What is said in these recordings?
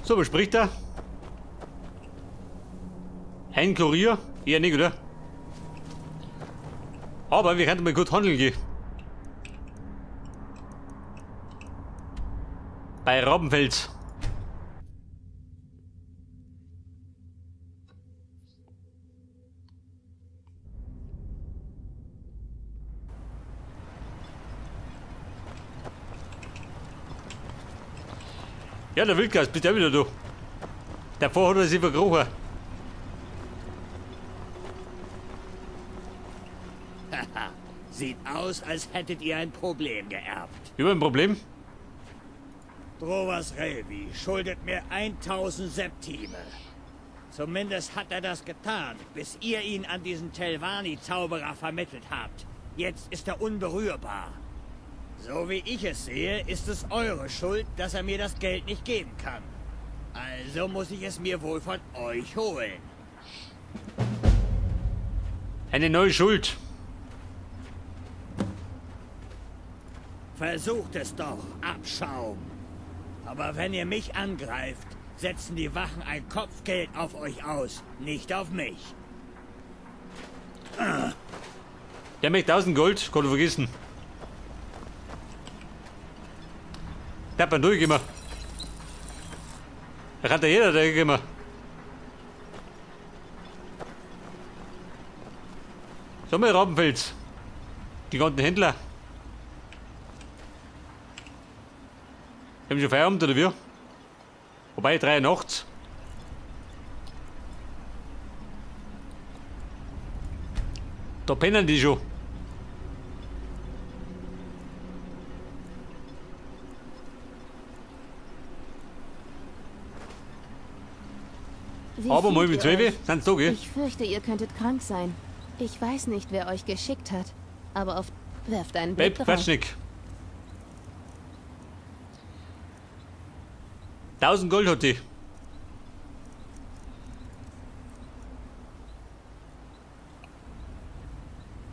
So, was spricht er? Ein Kurier? Eher nicht, oder? Aber wir könnten mal gut handeln gehen. Bei Rabenfels. Ja, der Wildgeist, bist ja wieder da. Davor hat er sich verkrochen. Haha, sieht aus, als hättet ihr ein Problem geerbt. Über ein Problem? Drovas Revi schuldet mir 1000 Septime. Zumindest hat er das getan, bis ihr ihn an diesen Telvanni-Zauberer vermittelt habt. Jetzt ist er unberührbar. So wie ich es sehe, ist es eure Schuld, dass er mir das Geld nicht geben kann. Also muss ich es mir wohl von euch holen. Eine neue Schuld. Versucht es doch, Abschaum. Aber wenn ihr mich angreift, setzen die Wachen ein Kopfgeld auf euch aus, nicht auf mich. Der möchte 1000 Gold, kann du vergessen. Der hat durch immer. Da kann jeder immer. So, mal Rabenfels. Die ganzen Händler. Haben schon Feierabend oder wie? Wobei 3 Uhr nachts. Da pennen die schon. Wie Aber mal fühlt mit ihr 12 euch? sind's da, gell? Ich fürchte, ihr könntet krank sein. Ich weiß nicht, wer euch geschickt hat, aber werft einen Blick Beb, drauf. quatsch nicht. 1000 Gold hat die.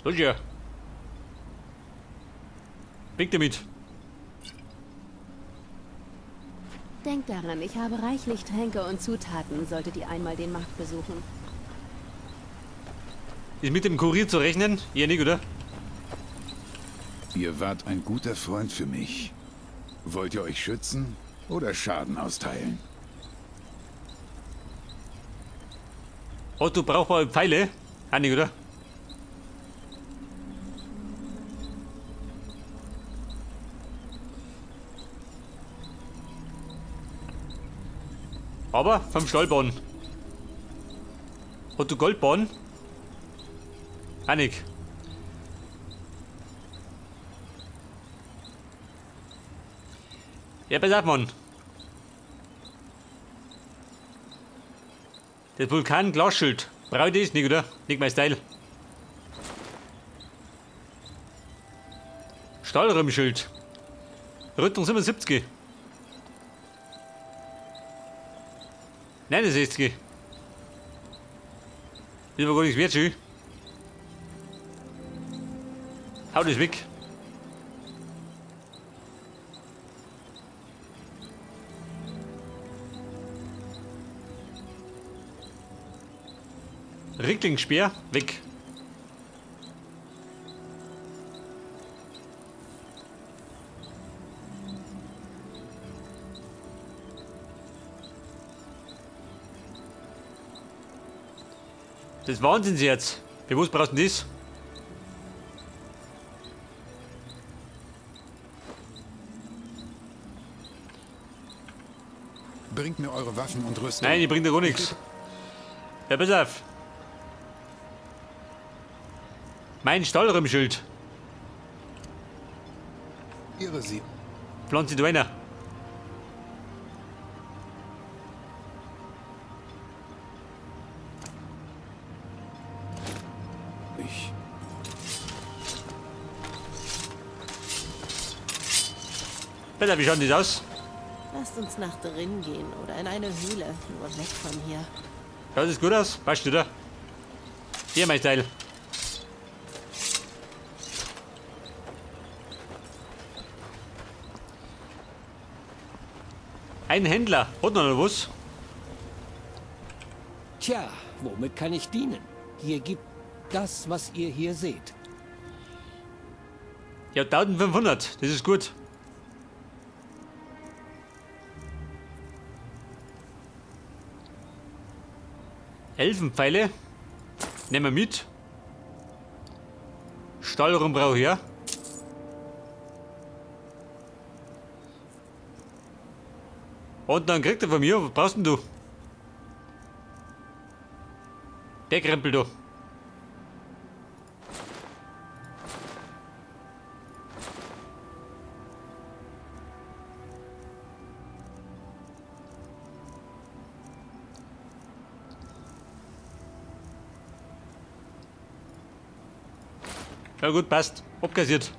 Los ja. Weg damit. Denkt daran, ich habe reichlich Tränke und Zutaten, solltet ihr einmal den Markt besuchen. Ist mit dem Kurier zu rechnen? Ja, nicht, oder? Ihr wart ein guter Freund für mich. Wollt ihr euch schützen oder Schaden austeilen? Hast du brauchbare Pfeile? Auch nicht, oder? Aber vom Stallbahn. Hast du Goldbahn? Auch nicht. Ja, pass auf, Mann. Das Vulkan-Glasschild. Brauche ich das nicht, oder? Nicht mein Style. Stahlraumschild. Rüstung 77. 69. Das war gar nichts wert, schön. Hau das weg. Ricklingsspeer, weg. Das ist Wahnsinns jetzt. Für was brauchst du denn das? Bringt mir eure Waffen und Rüstung. Nein, die bringt dir gar nichts. Ja, pass auf. Mein Stahlraumschild. Ihre sie. Pflanze du einer. Ich. Pass auf, wie schaut denn das aus? Lasst uns nach drin gehen oder in eine Höhle, nur weg von hier. Schaut das gut aus? Passt, oder? Hier, mein Teil. Ein Händler. Hat noch was? Tja, womit kann ich dienen? Hier gibt das, was ihr hier seht. Ja, 1500. Das ist gut. Elfenpfeile. Nehmen wir mit. Stahlrum brauche ich ja. Und dann kriegt er von mir, was brauchst denn du? Der Krempel da. Ja gut, passt. Abkassiert.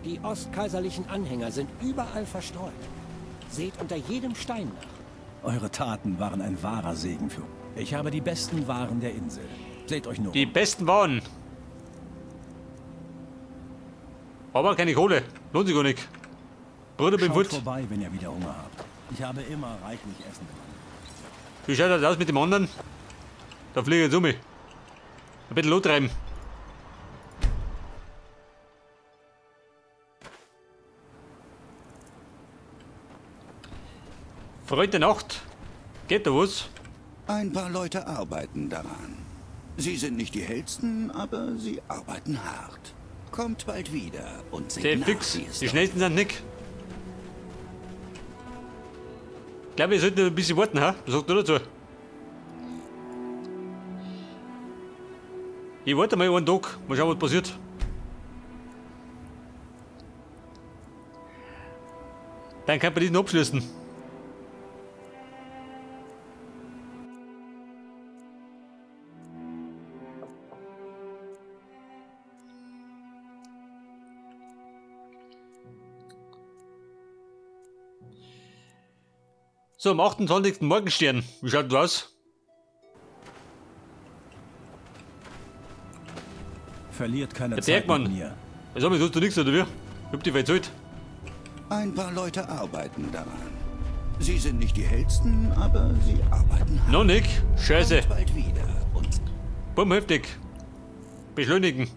Die ostkaiserlichen Anhänger sind überall verstreut. Seht unter jedem Stein nach. Eure Taten waren ein wahrer Segen für uns. Ich habe die besten Waren der Insel. Seht euch nur Die um. besten Waren. Aber keine Kohle. Lohnt sich gar nicht. Bruder, bin Schaut fort. vorbei, wenn ihr wieder Hunger habt. Ich habe immer reichlich Essen gemacht. Wie schaut das aus mit dem anderen? Da fliege ich jetzt um mich. Ein bisschen lottreiben. Freund der Nacht. Geht da was? Ein paar Leute arbeiten daran. Sie sind nicht die hellsten, aber sie arbeiten hart. Kommt bald wieder und seht Der nach, fix. wie es Die läuft. schnellsten sind nicht. Ich glaube, wir sollten ein bisschen warten, ha? Was sagt du dazu? Ich warte mal einen Tag. Mal schauen, was passiert. Dann kann man diesen abschließen. So, am 28. Morgenstern. Wie schaut das aus? Verliert keine Der Zeit Bergmann. mit mir. Also, mir tust du nichts, oder wie? Ich hab die verzahlt. Ein paar Leute arbeiten daran. Sie sind nicht die hellsten, aber sie arbeiten hart. Noch nicht. Scheiße. Kommt bald wieder und Bumm, heftig. Beschleunigen.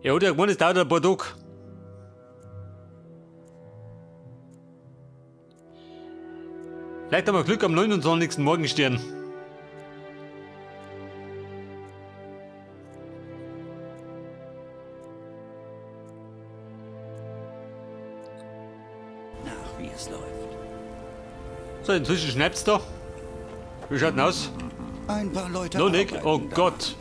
Ja, hat ja gemeint, es dauert ein paar Tage. Vielleicht haben wir Glück am 29. Morgenstern. nach, wie es läuft. So, inzwischen schnappt's da. Wie schaut denn aus? Ein paar Leute Noch nicht? arbeiten Oh daran. Gott.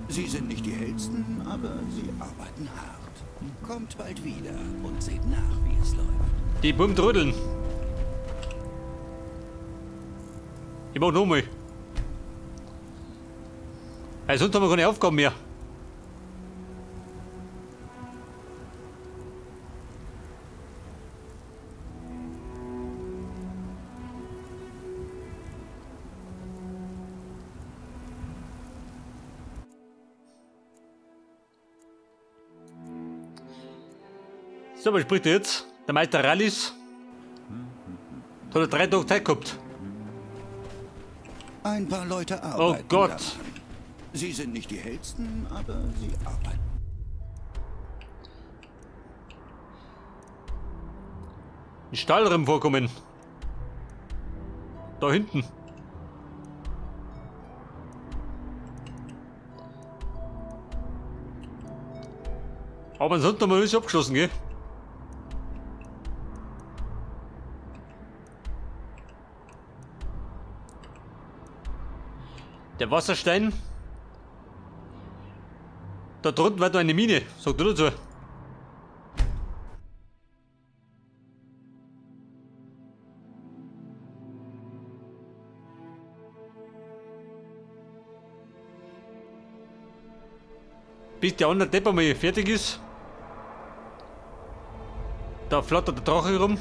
Sie sind nicht die hellsten, aber sie arbeiten hart. Kommt bald wieder und seht nach, wie es läuft. Die Bumm trödeln. Ich mach nochmal. Sonst haben wir keine Aufgaben mehr. So, was spricht er jetzt? Der Meister Rallis. Da hat er 3 Tage Zeit gehabt. Ein paar Leute arbeiten Gott. daran. Sie sind nicht die hellsten, aber sie arbeiten. Ein Stahlrimm vorkommen. Da hinten. Aber ansonsten haben wir alles abgeschlossen, gell? Der Wasserstein. Da drunten war noch eine Mine. Sag du dazu. Bis der andere Depp mal fertig ist. Da flattert der Drache rum.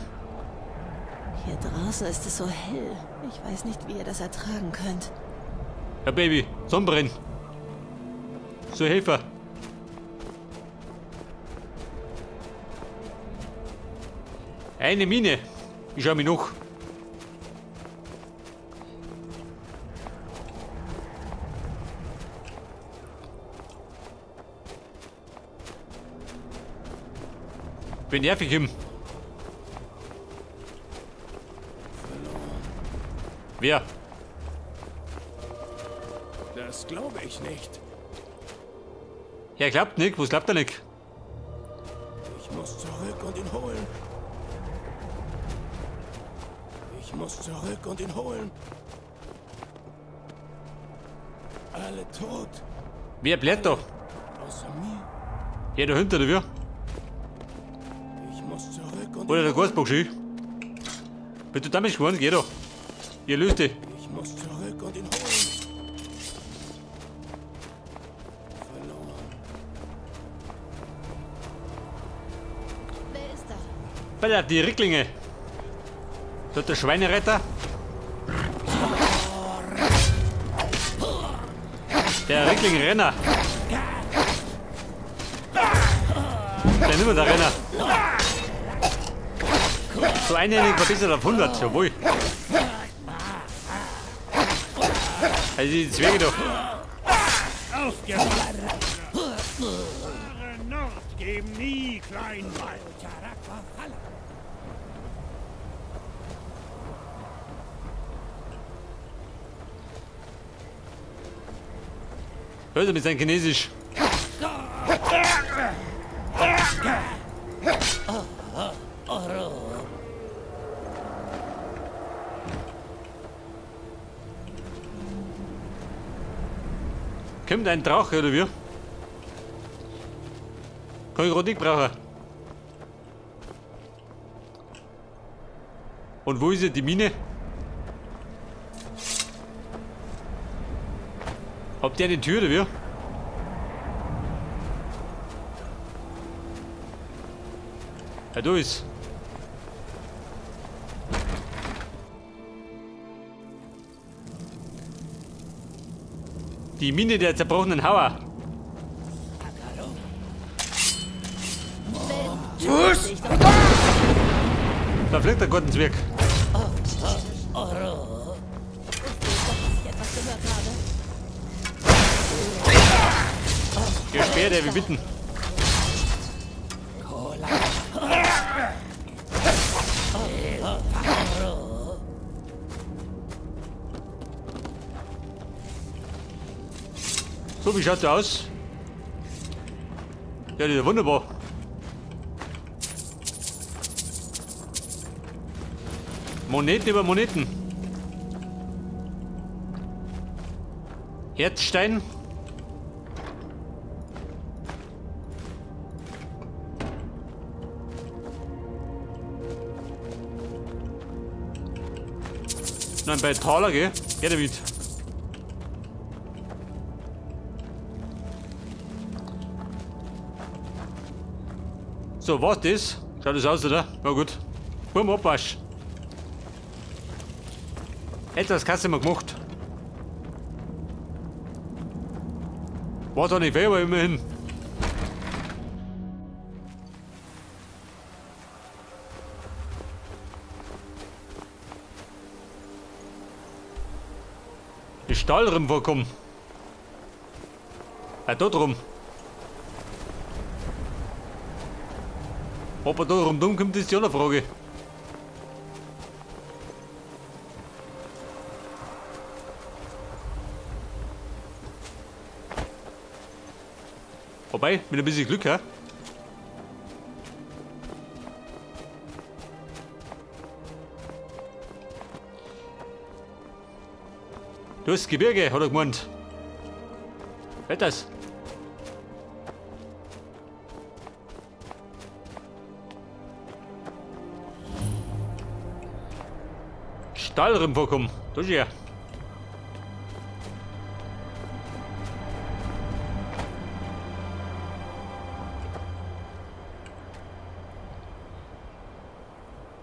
Hier draußen ist es so hell. Ich weiß nicht, wie ihr das ertragen könnt. Ja, Baby, Sonnenbrennen. So Helfer. Eine Mine. Ich schau mich noch. Bin nervig ihm. Wer? Das glaube ich nicht. Er glaubt nicht. Was glaubt er nicht? Ich muss zurück und ihn holen. Ich muss zurück und ihn holen. Alle tot, Wer bleibt da? außer mir. Ja, da hinter, oder wie? Ich muss zurück und Oder ihn der holen. Gasbock schön. Wenn du damit geworden, geh da. Ihr löst dich. Ich muss zurück und ihn holen. Verloren. Wer ist da? Alter, die Ricklinge. Da hat der Schweinereiter. Der Rickling-Renner. Der nimmer der Renner. So einhändig verbessert auf 100, jawohl. Also die Zwerge doch. Aufgepasst! Wahre Nord geben nie klein bei. Hört ihr mit seinem Chinesisch? Kommt ein Drache oder wie? Kann ich gerade nicht brauchen. Und wo ist jetzt die Mine? Habt ihr eine Tür oder wie? Ja, da ist. Die Mine der zerbrochenen Hauer. Was? Ich doch Da fliegt der Gartenzwerg. dass ich etwas gehört habe. Gesperrt, er wie bitten. So, wie schaut der aus? Ja, die ist wunderbar. Moneten über Moneten. Herzstein. Nein, bei Taler, gell? Geh damit. So, was das? Schaut das aus, oder? Na gut. Bumm, Abwasch. Etwas hast du mal gemacht. War doch nicht weh, aber immerhin. Die Stahlrim vorkommen. Ah, da drum. Ob er da rundum kommt, ist ja eine Frage. Wobei, mit ein bisschen Glück, hä? Du hast Gebirge, hat er gemeint. Wer das? Stahlrim vorkommen. Da ist er.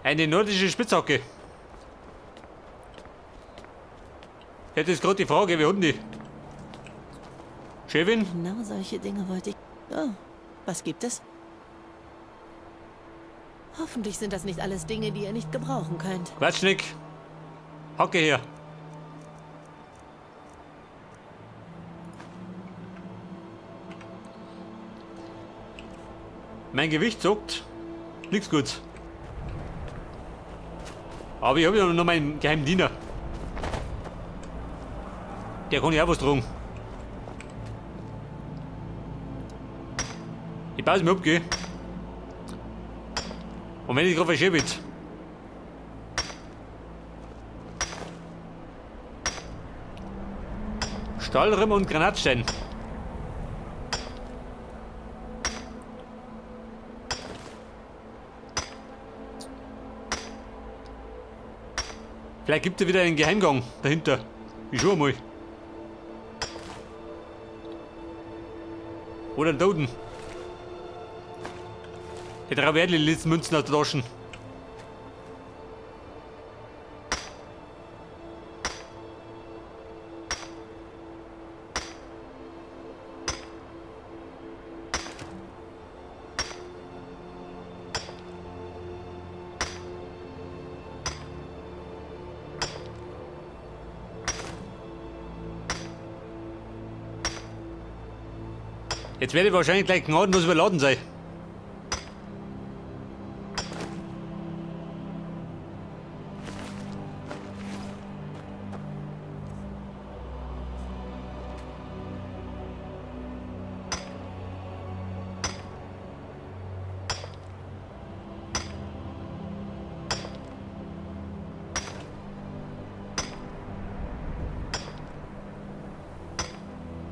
Eine nordische Spitzhacke. Jetzt ist gerade die Frage, wie haben die? Chevin? Genau solche Dinge wollte ich... Oh, was gibt es? Hoffentlich sind das nicht alles Dinge, die ihr nicht gebrauchen könnt. Quatschnick. Hocke hier. Mein Gewicht sagt nichts Gutes. Aber ich habe ja noch meinen geheimen Diener. Der kann ja auch was tragen. Ich baue es mir ab, gell? Und wenn ich drauf verschiebe, Stahlrimm und Granatstein. Vielleicht gibt es wieder einen Geheimgang dahinter. Ich schau mal. Oder einen Toten. Die 3 Wertli Münzen aus der Taschen. Jetzt werde ich wahrscheinlich gleich gnadenlos überladen sein.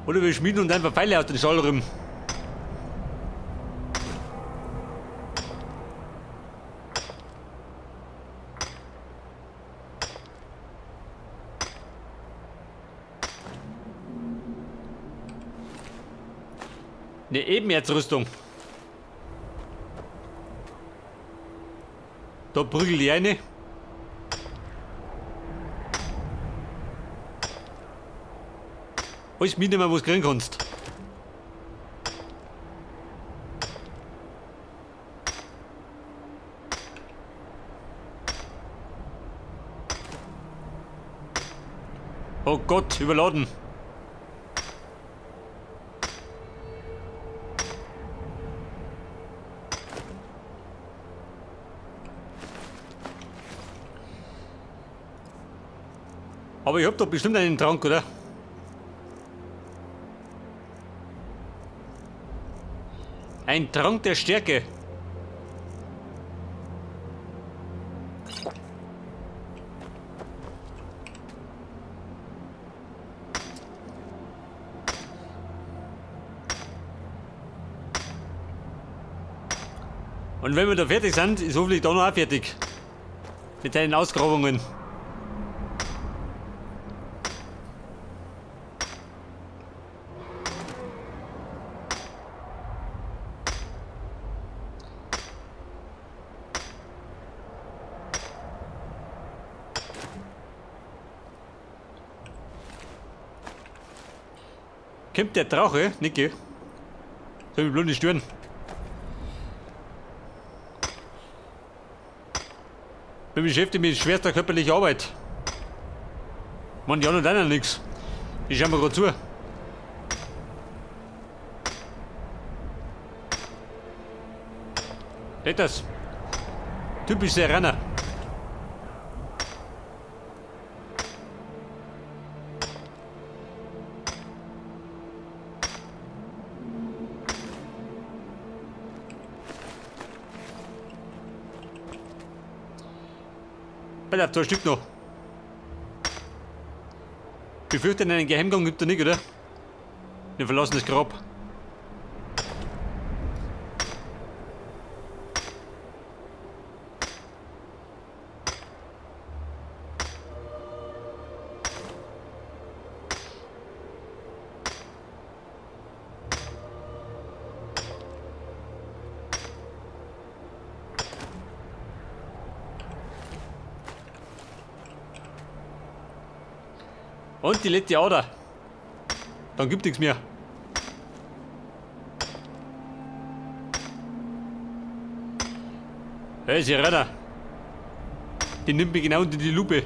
Oder wir schmieden uns einfach Pfeile aus den Stahlriemen. Eine Ebenerzrüstung. Da prügel ich eine. Alles mitnehmen, was du kriegen kannst. Oh Gott, überladen. Aber ich hab doch bestimmt einen Trank, oder? Ein Trank der Stärke. Und wenn wir da fertig sind, ist hoffentlich da noch auch fertig. Mit seinen Ausgrabungen. Kommt der Drache? Nicke. Soll mich bloß nicht stören. Bin beschäftigt mit schwerster körperlicher Arbeit. Mann, ja und einer nix. Ich schau mal grad zu. Seht das? Typisch Serraner. Alter, 2 Stück noch. Ich befürchte, einen Geheimgang gibt er nicht, oder? Wir verlassen das Grab. Und die letzte Ader. Dann gibt nichts mehr. Hey, Sirena. Die nimmt mich genau unter die Lupe.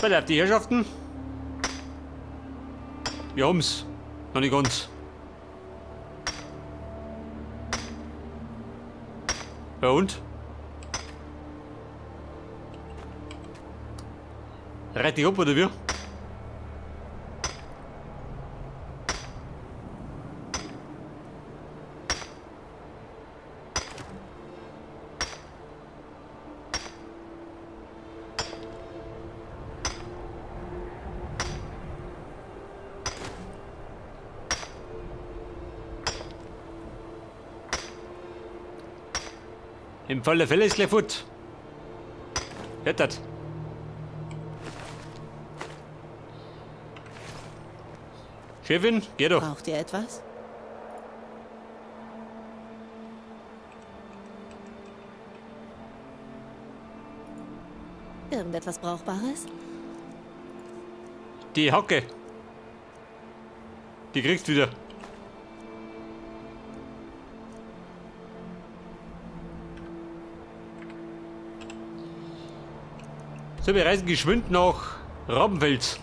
Auf die Herrschaften. Wir haben's. Noch nicht ganz. Ja und? Reit dich ab, oder wie? Im Fall der Fälle ist gleich fort. Hört das? Chefin, geh doch. Braucht ihr etwas? Irgendetwas Brauchbares? Die Hacke. Die kriegst du wieder. So, wir reisen geschwind nach Rabenfels.